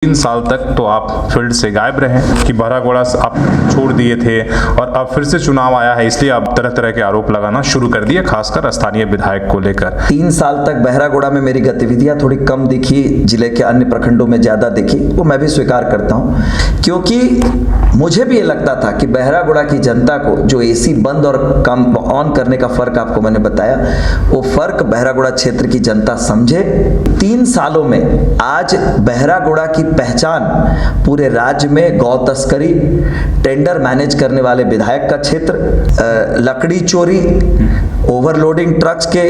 3 साल तक तो आप फील्ड से गायब रहे कि बहरागोड़ा आप छोड़ दिए थे और अब फिर से चुनाव आया है, इसलिए आप तरह तरह के आरोप लगाना शुरू कर दिए, खासकर स्थानीय विधायक को लेकर। 3 साल तक बहरागोड़ा में मेरी गतिविधियां थोड़ी कम दिखी, जिले के अन्य प्रखंडों में ज्यादा दिखी, वो मैं भी स्वीकार करता हूं, क्योंकि मुझे भी ये लगता था कि बहरागोड़ा की जनता को जो एसी बंद और कम ऑन करने का फर्क आपको मैंने बताया, वो फर्क बहरागोड़ा क्षेत्र की जनता समझे। 3 सालों में आज बहरागोड़ा की पहचान पूरे राज्य में गौ तस्करी, टेंडर मैनेज करने वाले विधायक का क्षेत्र, लकड़ी चोरी, ओवरलोडिंग ट्रक्स के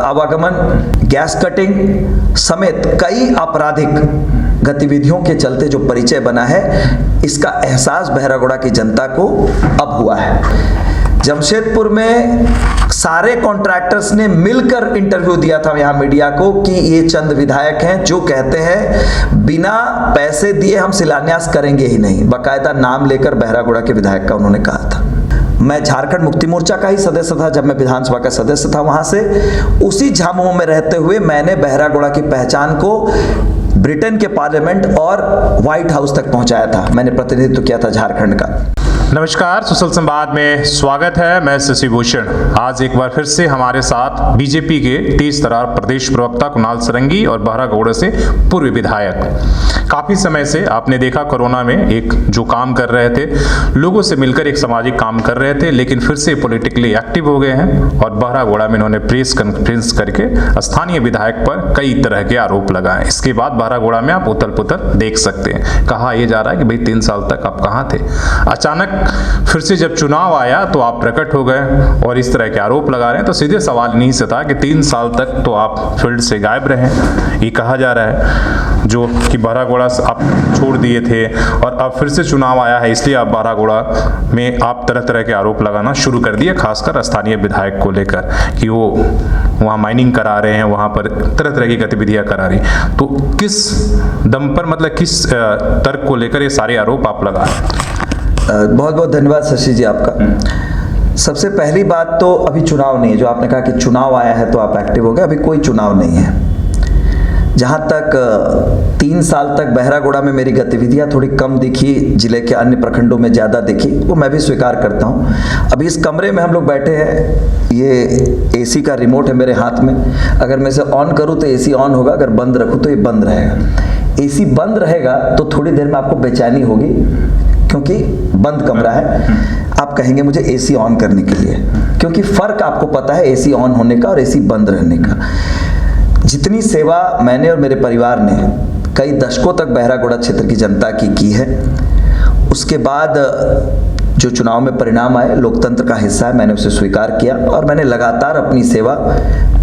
आवागमन, गैस कटिंग समेत कई आपराधिक गतिविधियों के चलते जो परिचय बना है, इसका एहसास बहरागोड़ा की जनता को अब हुआ है। जमशेदपुर में सारे कॉन्ट्रैक्टर्स ने मिलकर इंटरव्यू दिया था यहाँ मीडिया को कि ये चंद विधायक हैं जो कहते हैं बिना पैसे दिए हम शिलान्यास करेंगे ही नहीं। बाकायदा नाम लेकर बहरागोड़ा के विधायक का उन्होंने कहा था। मैं झारखंड मुक्ति मोर्चा का ही सदस्य था, जब मैं विधानसभा का सदस्य था, वहां से उसी झामुमो में रहते हुए मैंने बहरागोड़ा की पहचान को ब्रिटेन के पार्लियामेंट और व्हाइट हाउस तक पहुंचाया था। मैंने प्रतिनिधित्व किया था झारखंड का। नमस्कार, सुशल संवाद में स्वागत है। मैं शशि भूषण। आज एक बार फिर से हमारे साथ बीजेपी के तेज तर्रार प्रदेश प्रवक्ता कुणाल सरंगी और बहरागोड़ा से पूर्व विधायक। काफी समय से आपने देखा कोरोना में एक जो काम कर रहे थे, लोगों से मिलकर एक सामाजिक काम कर रहे थे, लेकिन फिर से पॉलिटिकली एक्टिव हो गए हैं और बहरागोड़ा में इन्होंने प्रेस कॉन्फ्रेंस करके स्थानीय विधायक पर कई तरह के आरोप लगाए। इसके बाद बहरागोड़ा में आप उथल पुथल देख सकते हैं। कहा यह जा रहा है कि भाई 3 साल तक आप कहाँ थे, अचानक फिर से जब चुनाव आया तो आप प्रकट हो गए और इस तरह के आरोप लगा रहे हैं। तो सीधे सवाल नहीं से था कि 3 साल तक तो आप फील्ड से गायब रहे, ये कहा जा रहा है, जो कि बहरागोड़ा आप छोड़ दिए थे और अब फिर से चुनाव आया है, इसलिए आप बहरागोड़ा में आप तरह तरह के आरोप लगाना शुरू कर दिए, खासकर स्थानीय विधायक को लेकर कि वो वहाँ माइनिंग करा रहे हैं, वहाँ पर तरह तरह की गतिविधियां करा रही। तो किस दम पर, मतलब किस तर्क को लेकर ये सारे आरोप आप लगा रहे हैं? बहुत बहुत धन्यवाद शशि जी आपका। सबसे पहली बात तो अभी चुनाव नहीं है। जो आपने कहा कि चुनाव आया है तो आप एक्टिव हो गए, अभी कोई चुनाव नहीं है। जहाँ तक 3 साल तक बहरागोड़ा में मेरी गतिविधियाँ थोड़ी कम दिखी, जिले के अन्य प्रखंडों में ज़्यादा दिखी, वो मैं भी स्वीकार करता हूँ। अभी इस कमरे में हम लोग बैठे हैं, ये एसी का रिमोट है मेरे हाथ में। अगर मैं इसे ऑन करूँ तो एसी ऑन होगा, अगर बंद रखूँ तो ये बंद रहेगा। एसी बंद रहेगा तो थोड़ी देर में आपको बेचैनी होगी, क्योंकि बंद कमरा है। आप कहेंगे मुझे एसी ऑन करने के लिए, क्योंकि फर्क आपको पता है एसी ऑन होने का और एसी बंद रहने का। जितनी सेवा मैंने और मेरे परिवार ने कई दशकों तक बहरागोड़ा क्षेत्र की जनता की है, उसके बाद जो चुनाव में परिणाम आए, लोकतंत्र का हिस्सा है, मैंने उसे स्वीकार किया और मैंने लगातार अपनी सेवा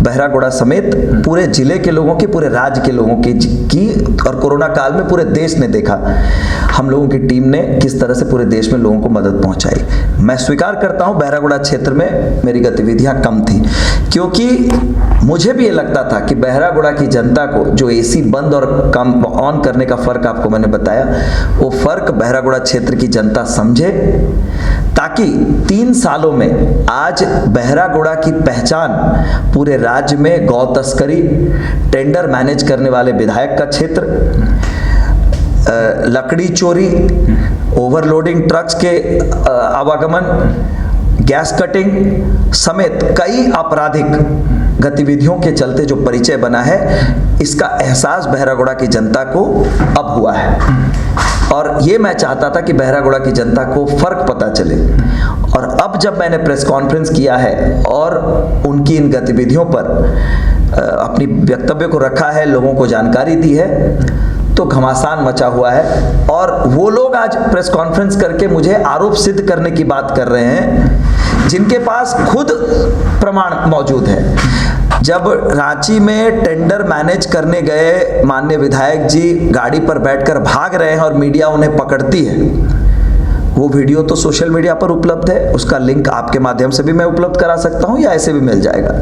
बहरागोड़ा समेत पूरे जिले के लोगों की, पूरे राज्य के लोगों की और कोरोना काल में पूरे देश ने देखा हम लोगों की टीम ने किस तरह से पूरे देश में लोगों को मदद पहुंचाई। मैं स्वीकार करता हूं बहरागोड़ा क्षेत्र में मेरी गतिविधियां कम थी, क्योंकि मुझे भी ये लगता था कि बहरागोड़ा की जनता को जो एसी बंद और कम ऑन करने का फर्क आपको मैंने बताया, वो फर्क बहरागोड़ा क्षेत्र की जनता समझे, ताकि 3 सालों में आज बहरागोड़ा की पहचान पूरे राज्य में गौ तस्करी, टेंडर मैनेज करने वाले विधायक का क्षेत्र, लकड़ी चोरी, ओवरलोडिंग ट्रक्स के आवागमन, गैस कटिंग समेत कई आपराधिक गतिविधियों के चलते जो परिचय बना है, इसका एहसास बहरागोड़ा की जनता को अब हुआ है। और ये मैं चाहता था कि बहरागोड़ा की जनता को फर्क पता चले। और अब जब मैंने प्रेस कॉन्फ्रेंस किया है और उनकी इन गतिविधियों पर अपनी वक्तव्य को रखा है, लोगों को जानकारी दी है, तो घमासान मचा हुआ है। और वो लोग आज प्रेस कॉन्फ्रेंस करके मुझे आरोप सिद्ध करने की बात कर रहे हैं, जिनके पास खुद प्रमाण मौजूद है। जब रांची में टेंडर मैनेज करने गए माननीय विधायक जी गाड़ी पर बैठकर भाग रहे हैं और मीडिया उन्हें पकड़ती है, वो वीडियो तो सोशल मीडिया पर उपलब्ध है, उसका लिंक आपके माध्यम से भी मैं उपलब्ध करा सकता हूं या ऐसे भी मिल जाएगा।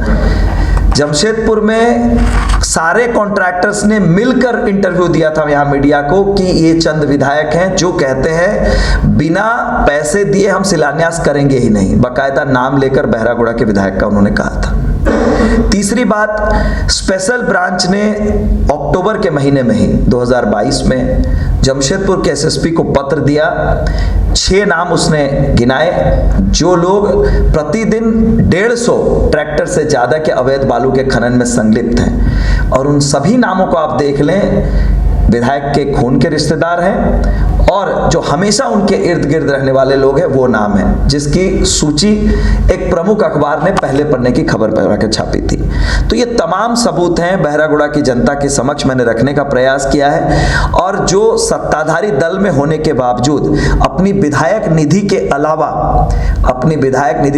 जमशेदपुर में सारे कॉन्ट्रैक्टर्स ने मिलकर इंटरव्यू दिया था यहाँ मीडिया को कि ये चंद विधायक हैं जो कहते हैं बिना पैसे दिए हम शिलान्यास करेंगे ही नहीं। बाकायदा नाम लेकर बहरागोड़ा के विधायक का उन्होंने कहा था। तीसरी बात, स्पेशल ब्रांच ने अक्टूबर के महीने में ही 2022 में जमशेदपुर के एसएसपी को पत्र दिया। 6 नाम उसने गिनाए जो लोग प्रतिदिन 150 ट्रैक्टर से ज़्यादा के अवैध बालू के खनन में संलिप्त हैं, और उन सभी नामों को आप देख लें, विधायक के खून के रिश्तेदार हैं और जो हमेशा उनके इर्द गिर्द रहने वाले लोग हैं वो नाम है, जिसकी सूची एक प्रमुख अखबार ने पहले पन्ने की खबर पर के छापी थी। तो ये तमाम सबूत हैं, बहरागोड़ा की जनता के समक्ष मैंने रखने का प्रयास किया है। और जो सत्ताधारी दल में होने के बावजूद अपनी विधायक निधि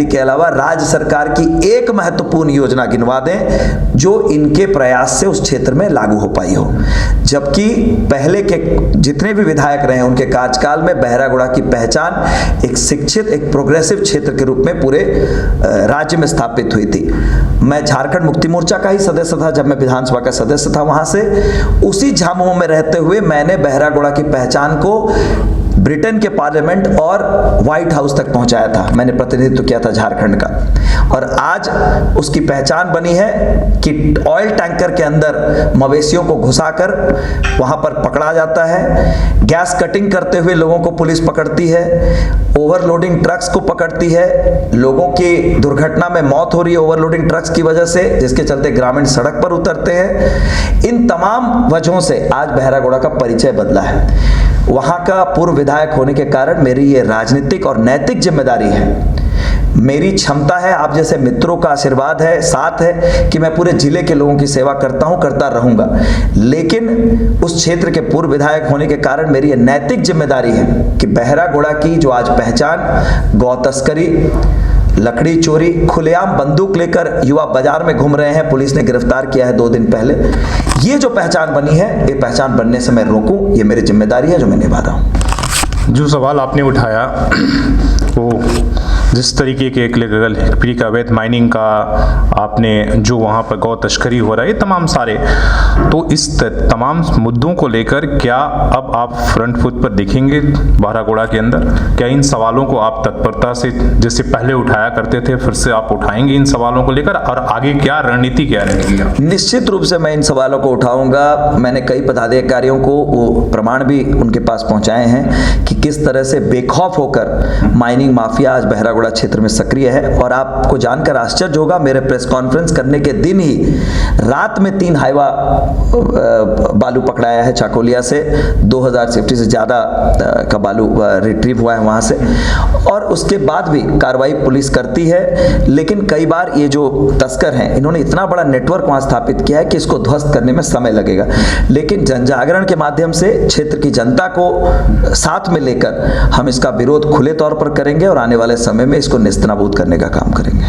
के अलावा राज्य सरकार की एक महत्वपूर्ण योजना गिनवा दें जो इनके प्रयास से उस क्षेत्र में लागू हो पाई हो, जबकि पहले के जितने भी विधायक रहे उनके कार्यकाल में बहरागोड़ा की पहचान एक शिक्षित, एक प्रोग्रेसिव क्षेत्र के रूप में पूरे राज्य में स्थापित हुई थी। मैं झारखंड मुक्ति मोर्चा का ही सदस्य था जब मैं विधानसभा का सदस्य था, वहां से उसी झामुमो में रहते हुए मैंने बहरागोड़ा की पहचान को ब्रिटेन के पार्लियामेंट और व्हाइट हाउस तक पहुंचाया था। मैंने प्रतिनिधित्व किया था झारखंड का, और आज उसकी पहचान बनी है कि ऑयल टैंकर के अंदर मवेशियों को घुसाकर वहां पर पकड़ा जाता है, गैस कटिंग करते हुए लोगों को पुलिस पकड़ती है, ओवरलोडिंग ट्रक्स को पकड़ती है, लोगों की दुर्घटना में मौत हो रही है ओवरलोडिंग ट्रक्स की वजह से, जिसके चलते ग्रामीण सड़क पर उतरते हैं। इन तमाम वजहों से आज बहरागोड़ा का परिचय बदला है। वहां का पूर्व विधायक होने के कारण मेरी ये राजनीतिक और नैतिक जिम्मेदारी है, मेरी क्षमता है, आप जैसे मित्रों का आशीर्वाद है, साथ है कि मैं पूरे जिले के लोगों की सेवा करता हूं, करता रहूंगा। लेकिन उस क्षेत्र के पूर्व विधायक होने के कारण मेरी ये नैतिक जिम्मेदारी है कि बहरागोड़ा की जो आज पहचान गौ तस्करी, लकड़ी चोरी, खुलेआम बंदूक लेकर युवा बाजार में घूम रहे हैं, पुलिस ने गिरफ्तार किया है 2 दिन पहले, ये जो पहचान बनी है, ये पहचान बनने से मैं रोकूं, ये मेरी जिम्मेदारी है जो मैं निभा रहा हूं। जो सवाल आपने उठाया वो जिस तरीके के लकड़ी का अवैध माइनिंग का, आपने जो वहाँ पर गौ तस्करी हो रहा है, ये तमाम सारे, तो इस तमाम मुद्दों को लेकर क्या अब आप फ्रंट फुट पर दिखेंगे बहरागोड़ा के अंदर? क्या इन सवालों को आप तत्परता से जैसे पहले उठाया करते थे फिर से आप उठाएंगे इन सवालों को लेकर, और आगे क्या रणनीति क्या रहेगी? निश्चित रूप से मैं इन सवालों को उठाऊंगा। मैंने कई पदाधिकारियों को वो प्रमाण भी उनके पास पहुंचाए हैं कि किस तरह से बेखौफ होकर माइनिंग माफिया आज बहरागोड़ा क्षेत्र में सक्रिय है। और आपको जानकर आश्चर्य होगा, मेरे प्रेस कॉन्फ्रेंस करने के दिन ही रात में 3 हाईवा बालू पकड़ाया है चाकोलिया से, 2000 सेफ्टी से ज़्यादा का बालू रिट्रीव हुआ है वहाँ से, और उसके बाद भी कार्रवाई पुलिस करती है। लेकिन कई बार ये जो तस्कर हैं, इन्होंने इतना बड़ा नेटवर्क वहाँ स्थापित किया है कि इसको ध्वस्त करने में समय लगेगा। लेकिन जनजागरण के माध्यम से क्षेत्र की जनता को साथ में लेकर हम इसका विरोध खुले तौर पर करेंगे और आने वाले समय में इसको नेस्तनाबूद करने का काम करेंगे।